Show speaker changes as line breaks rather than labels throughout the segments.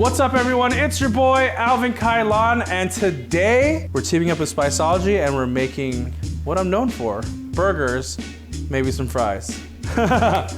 What's up everyone, it's your boy Alvin Cailan, and today we're teaming up with Spiceology and we're making what I'm known for, burgers, maybe some fries.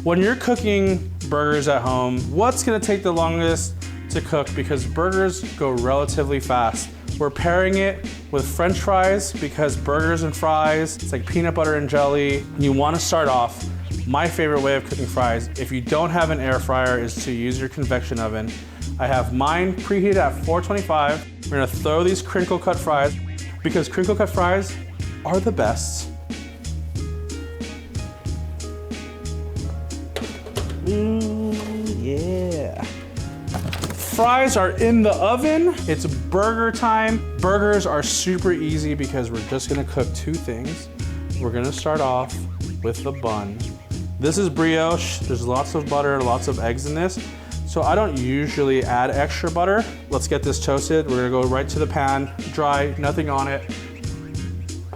When you're cooking burgers at home, what's gonna take the longest to cook? Because burgers go relatively fast. We're pairing it with French fries because burgers and fries, it's like peanut butter and jelly. You wanna start off, my favorite way of cooking fries, if you don't have an air fryer, is to use your convection oven. I have mine preheated at 425. We're gonna throw these crinkle cut fries because crinkle cut fries are the best. Yeah. Fries are in the oven. It's burger time. Burgers are super easy because we're just gonna cook two things. We're gonna start off with the bun. This is brioche. There's lots of butter, lots of eggs in this. So I don't usually add extra butter. Let's get this toasted. We're gonna go right to the pan, dry, nothing on it.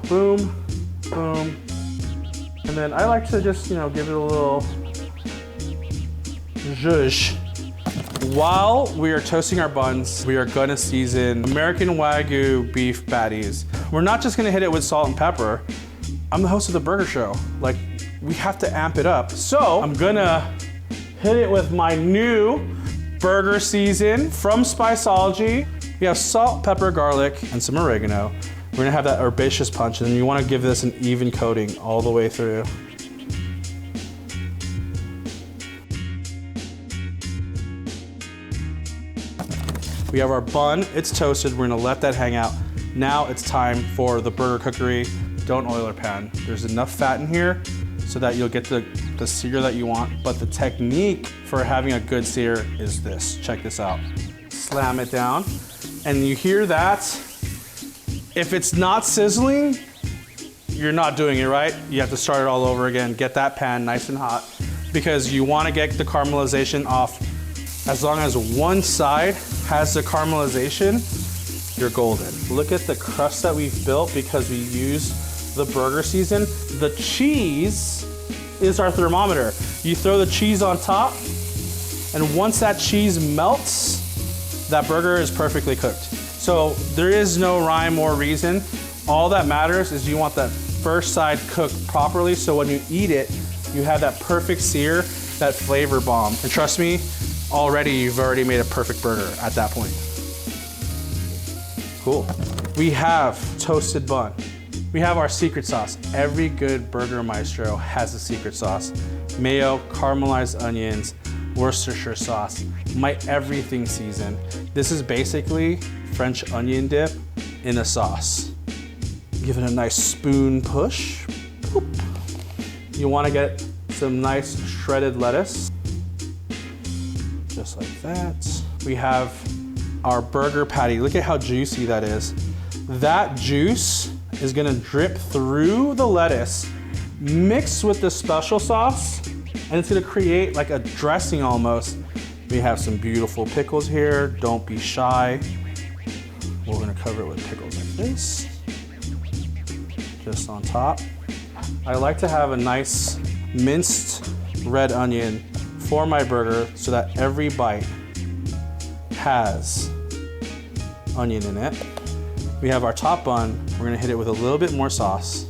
Boom, boom. And then I like to just, give it a little zhuzh. While we are toasting our buns, we are gonna season American Wagyu beef patties. We're not just gonna hit it with salt and pepper. I'm the host of the burger show. Like, we have to amp it up. So I'm gonna hit it with my new Burger SZN from Spiceology. We have salt, pepper, garlic, and some oregano. We're gonna have that herbaceous punch, and then you wanna give this an even coating all the way through. We have our bun, it's toasted. We're gonna let that hang out. Now it's time for the burger cookery. Don't oil or pan. There's enough fat in here so that you'll get the sear that you want, but the technique for having a good sear is this. Check this out. Slam it down, and you hear that? If it's not sizzling, you're not doing it right. You have to start it all over again. Get that pan nice and hot because you wanna get the caramelization off. As long as one side has the caramelization, you're golden. Look at the crust that we've built because we use the Burger SZN. The cheese is our thermometer. You throw the cheese on top, and once that cheese melts, that burger is perfectly cooked. So there is no rhyme or reason. All that matters is you want that first side cooked properly, so when you eat it, you have that perfect sear, that flavor bomb. And trust me, already you've already made a perfect burger at that point. Cool. We have toasted bun. We have our secret sauce. Every good burger maestro has a secret sauce. Mayo, caramelized onions, Worcestershire sauce, my everything season. This is basically French onion dip in a sauce. Give it a nice spoon push. Boop. You wanna get some nice shredded lettuce. Just like that. We have our burger patty. Look at how juicy that is. That juice is gonna drip through the lettuce, mix with the special sauce, and it's gonna create like a dressing almost. We have some beautiful pickles here. Don't be shy. We're gonna cover it with pickles like this, just on top. I like to have a nice minced red onion for my burger so that every bite has onion in it. We have our top bun. We're gonna hit it with a little bit more sauce,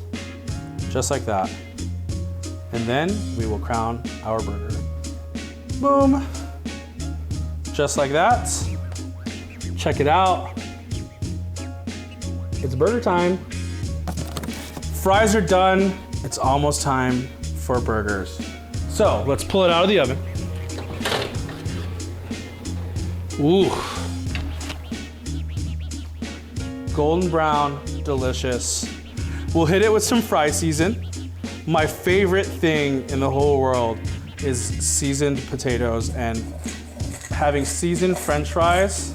just like that. And then we will crown our burger. Boom, just like that. Check it out. It's burger time. Fries are done. It's almost time for burgers. So let's pull it out of the oven. Ooh. Golden brown, delicious. We'll hit it with some fry season. My favorite thing in the whole world is seasoned potatoes, and having seasoned French fries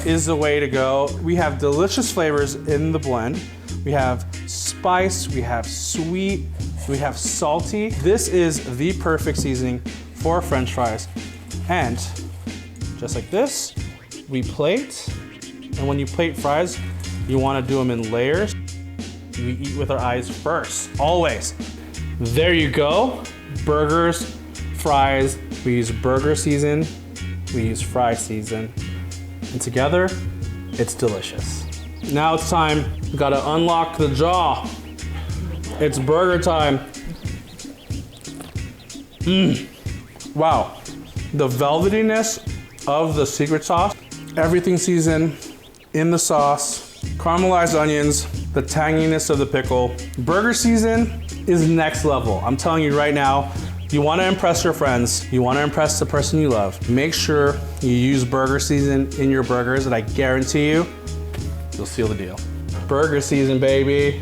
is the way to go. We have delicious flavors in the blend. We have spice, we have sweet, we have salty. This is the perfect seasoning for French fries. And just like this, we plate. And when you plate fries, you wanna do them in layers. We eat with our eyes first, always. There you go. Burgers, fries. We use Burger SZN. We use fry season. And together, it's delicious. Now it's time, we gotta unlock the jaw. It's burger time. Wow, the velvetiness of the secret sauce, everything seasoned in the sauce, caramelized onions, the tanginess of the pickle. Burger season is next level. I'm telling you right now, you wanna impress your friends, you wanna impress the person you love, make sure you use burger season in your burgers, and I guarantee you, you'll seal the deal. Burger season, baby.